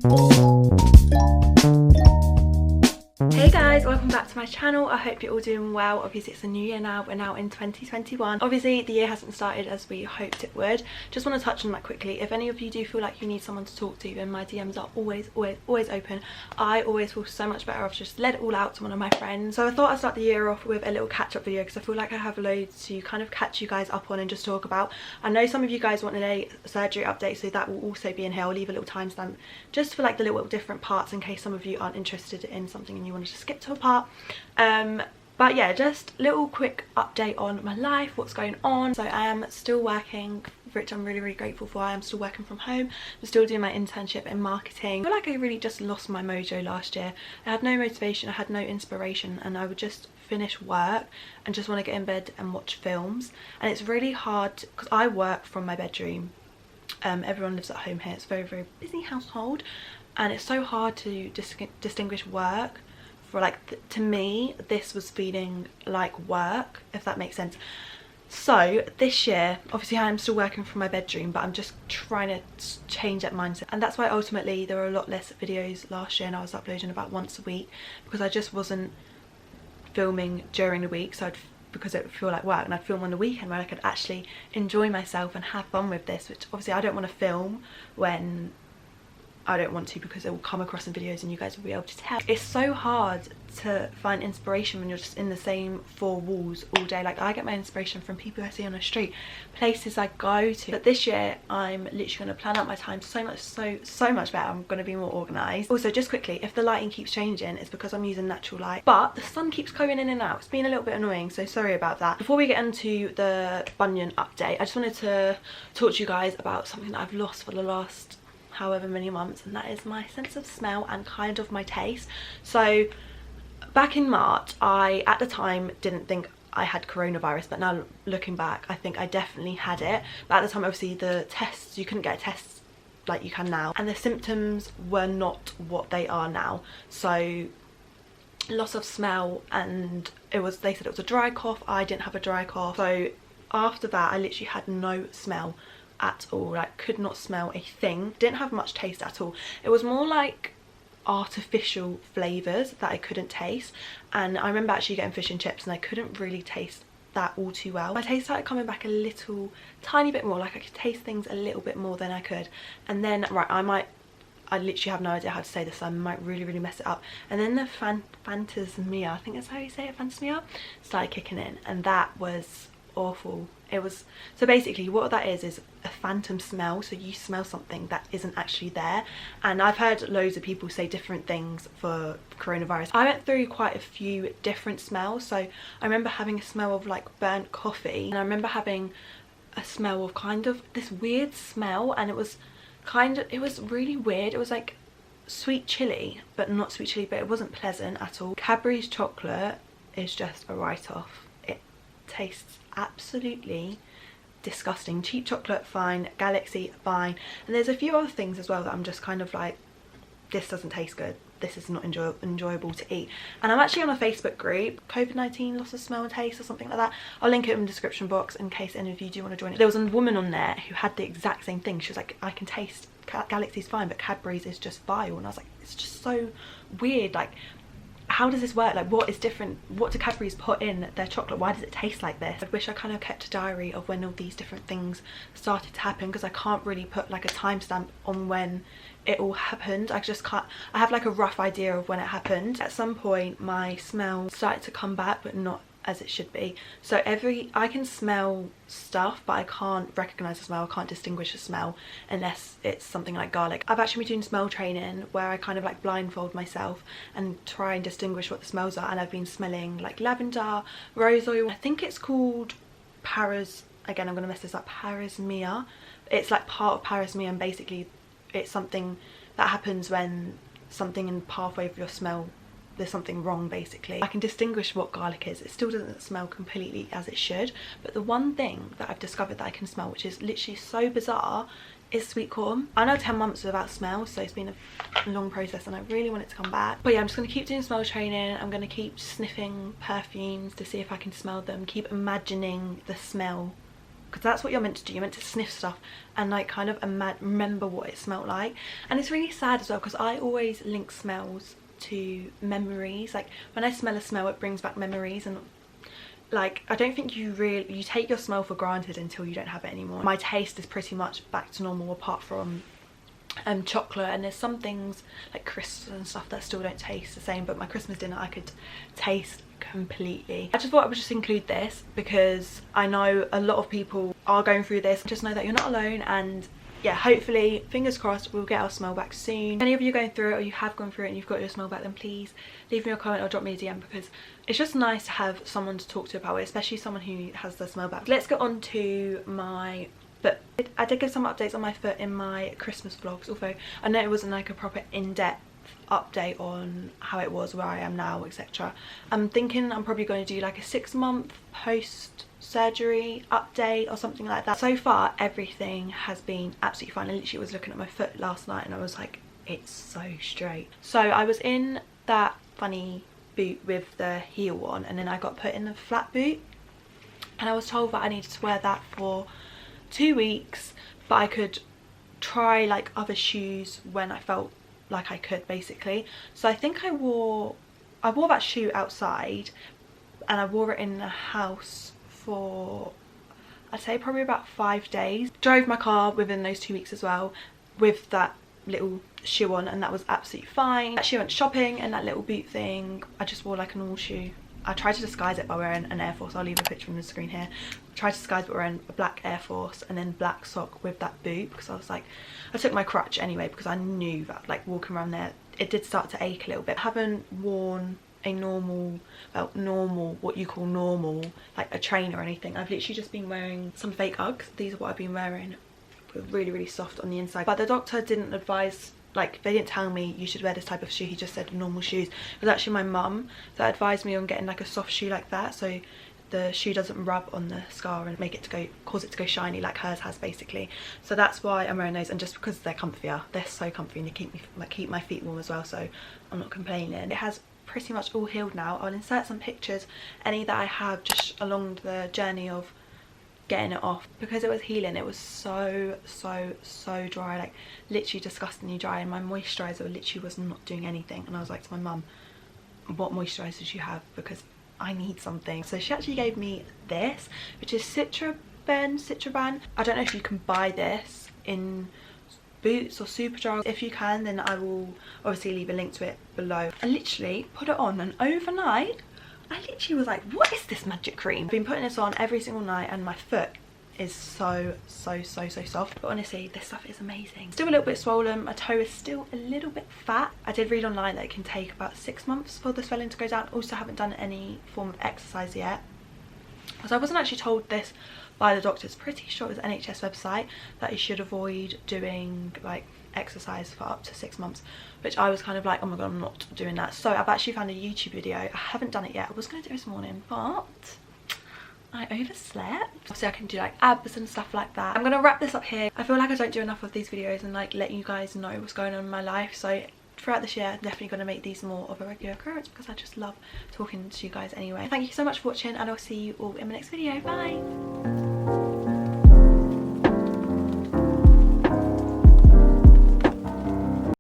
Hey guys, welcome back to my channel. I hope you're all doing well. Obviously it's a new year now, we're now in 2021. Obviously the year hasn't started as we hoped it would. Just want to touch on that quickly. If any of you do feel like you need someone to talk to, then my DMs are always open. I always feel so much better. I've just let it all out to one of my friends. So I thought I'd start the year off with a little catch-up video because I feel like I have loads to kind of catch you guys up on and just talk about. I know some of you guys wanted a surgery update, so that will also be in here. I'll leave a little timestamp just for like the little different parts in case some of you aren't interested in something and you wanted to skip to a part. But yeah, just little quick update on my life, what's going on. So I am still working, which I'm really grateful for. I am still working from home. I'm still doing my internship in marketing. I feel like I really just lost my mojo last year. I had no motivation, I had no inspiration, and I would just finish work and just want to get in bed and watch films. And it's really hard because I work from my bedroom. Everyone lives at home here. It's a very busy household, and it's so hard to distinguish work. For like, to me, this was feeling like work, if that makes sense. So this year, obviously I am still working from my bedroom, but I'm just trying to change that mindset. And that's why ultimately there were a lot less videos last year, and I was uploading about once a week because I just wasn't filming during the week. So because it would feel like work, and I'd film on the weekend where I could actually enjoy myself and have fun with this, which obviously I don't want to film when I don't want to, because it will come across in videos and you guys will be able to tell. It's so hard to find inspiration when you're just in the same four walls all day. Like, I get my inspiration from people I see on the street, places I go to. But this year I'm literally going to plan out my time so much better. I'm going to be more organised. Also, just quickly, if the lighting keeps changing, it's because I'm using natural light, but the sun keeps going in and out. It's been a little bit annoying, so sorry about that. Before we get into the bunion update, I just wanted to talk to you guys about something that I've lost for the last however many months, and that is my sense of smell and kind of my taste. So back in March, I at the time didn't think I had coronavirus, but now looking back I think I definitely had it. But at the time, obviously the tests, you couldn't get tests like you can now, and the symptoms were not what they are now. So loss of smell, and they said it was a dry cough. I didn't have a dry cough. So after that I literally had no smell at all. Like, could not smell a thing, didn't have much taste at all. It was more like artificial flavors that I couldn't taste. And I remember actually getting fish and chips and I couldn't really taste that all too well. My taste started coming back a little tiny bit more, like I could taste things a little bit more than I could. And then, right, I literally have no idea how to say this, so I might really mess it up. And then the phantasmia, I think that's how you say it, phantasmia, started kicking in, and that was awful. It was, so basically what that is a phantom smell. So you smell something that isn't actually there, and I've heard loads of people say different things for coronavirus. I went through quite a few different smells. So I remember having a smell of like burnt coffee, and I remember having a smell of kind of this weird smell, and it was really weird. It was like sweet chili, but not sweet chili, but it wasn't pleasant at all. Cadbury's chocolate is just a write-off. It tastes absolutely disgusting. Cheap chocolate, fine. Galaxy, fine. And there's a few other things as well that I'm just kind of like, this doesn't taste good, this is not enjoyable to eat. And I'm actually on a Facebook group, COVID-19 loss of smell and taste or something like that. I'll link it in the description box in case any of you do want to join it. There was a woman on there who had the exact same thing. She was like, I can taste Galaxy's fine, but Cadbury's is just vile. And I was like, it's just so weird. Like, how does this work? Like, what is different? What do Cadbury's put in their chocolate? Why does it taste like this? I wish I kind of kept a diary of when all these different things started to happen, because I can't really put like a timestamp on when it all happened. I just can't. I have like a rough idea of when it happened. At some point my smell started to come back, but not as it should be. So I can smell stuff, but I can't recognize the smell. I can't distinguish the smell unless it's something like garlic. I've actually been doing smell training where I kind of like blindfold myself and try and distinguish what the smells are, and I've been smelling like lavender, rose oil. I think it's called again, I'm gonna mess this up, parasmia. It's like part of parasmia, and basically it's something that happens when something in the pathway of your smell, there's something wrong basically. I can distinguish what garlic is. It still doesn't smell completely as it should, but the one thing that I've discovered that I can smell, which is literally so bizarre, is sweet corn. I know 10 months without smell, so it's been a long process and I really want it to come back. But yeah, I'm just going to keep doing smell training. I'm going to keep sniffing perfumes to see if I can smell them, keep imagining the smell because that's what you're meant to do. You're meant to sniff stuff and like kind of remember what it smelled like. And it's really sad as well because I always link smells to memories. Like when I smell a smell, it brings back memories, and like I don't think you take your smell for granted until you don't have it anymore. My taste is pretty much back to normal apart from chocolate, and there's some things like crisps and stuff that still don't taste the same, but my Christmas dinner I could taste completely. I just thought I would just include this because I know a lot of people are going through this. Just know that you're not alone, and yeah, hopefully, fingers crossed, we'll get our smell back soon. If any of you are going through it or you have gone through it and you've got your smell back, then please leave me a comment or drop me a DM, because it's just nice to have someone to talk to about it, especially someone who has their smell back. Let's get on to my foot. I did give some updates on my foot in my Christmas vlogs, although I know it wasn't like a proper in-depth update on how it was, where I am now, etc. I'm thinking I'm probably going to do like a 6-month post surgery update or something like that. So far everything has been absolutely fine. I literally was looking at my foot last night and I was like, it's so straight. So I was in that funny boot with the heel on, and then I got put in the flat boot, and I was told that I needed to wear that for 2 weeks, but I could try like other shoes when I felt like I could, basically. So I think I wore that shoe outside, and I wore it in the house for I'd say probably about 5 days. Drove my car within those 2 weeks as well with that little shoe on, and that was absolutely fine. Actually went shopping, and that little boot thing, I just wore like a normal shoe. I tried to disguise it by wearing an Air Force. I'll leave a picture on the screen here. I tried to disguise it by wearing a black Air Force and then black sock with that boot, because I was like, I took my crutch anyway because I knew that like walking around there it did start to ache a little bit. I haven't worn a normal, what you call normal, like a trainer or anything. I've literally just been wearing some fake Uggs. These are what I've been wearing. They're really soft on the inside, but the doctor didn't advise, like they didn't tell me you should wear this type of shoe. He just said normal shoes. It was actually my mum that advised me on getting like a soft shoe like that, so the shoe doesn't rub on the scar and cause it to go shiny like hers has, basically. So that's why I'm wearing those, and just because they're comfier. They're so comfy, and they keep my feet warm as well, so I'm not complaining. It has pretty much all healed now. I'll insert some pictures, any that I have just along the journey of getting it off. Because it was healing, it was so dry, like literally disgustingly dry, and my moisturizer literally was not doing anything. And I was like to my mum, what moisturizers do you have, because I need something. So she actually gave me this, which is Citraban. I don't know if you can buy this in Boots or Superdrug. If you can, then I will obviously leave a link to it below. I literally put it on, and overnight I literally was like, what is this magic cream? I've been putting this on every single night, and my foot is so soft. But honestly, this stuff is amazing. Still a little bit swollen, my toe is still a little bit fat. I did read online that it can take about 6 months for the swelling to go down. Also haven't done any form of exercise yet, because I wasn't actually told this by the doctors. Pretty sure it was NHS website that you should avoid doing like exercise for up to 6 months, which I was kind of like, oh my god, I'm not doing that. So I've actually found a YouTube video. I haven't done it yet. I was going to do it this morning, but I overslept. So I can do like abs and stuff like that. I'm gonna wrap this up here. I feel like I don't do enough of these videos and like let you guys know what's going on in my life, so throughout this year I'm definitely going to make these more of a regular occurrence, because I just love talking to you guys anyway. Thank you so much for watching, and I'll see you all in my next video. Bye.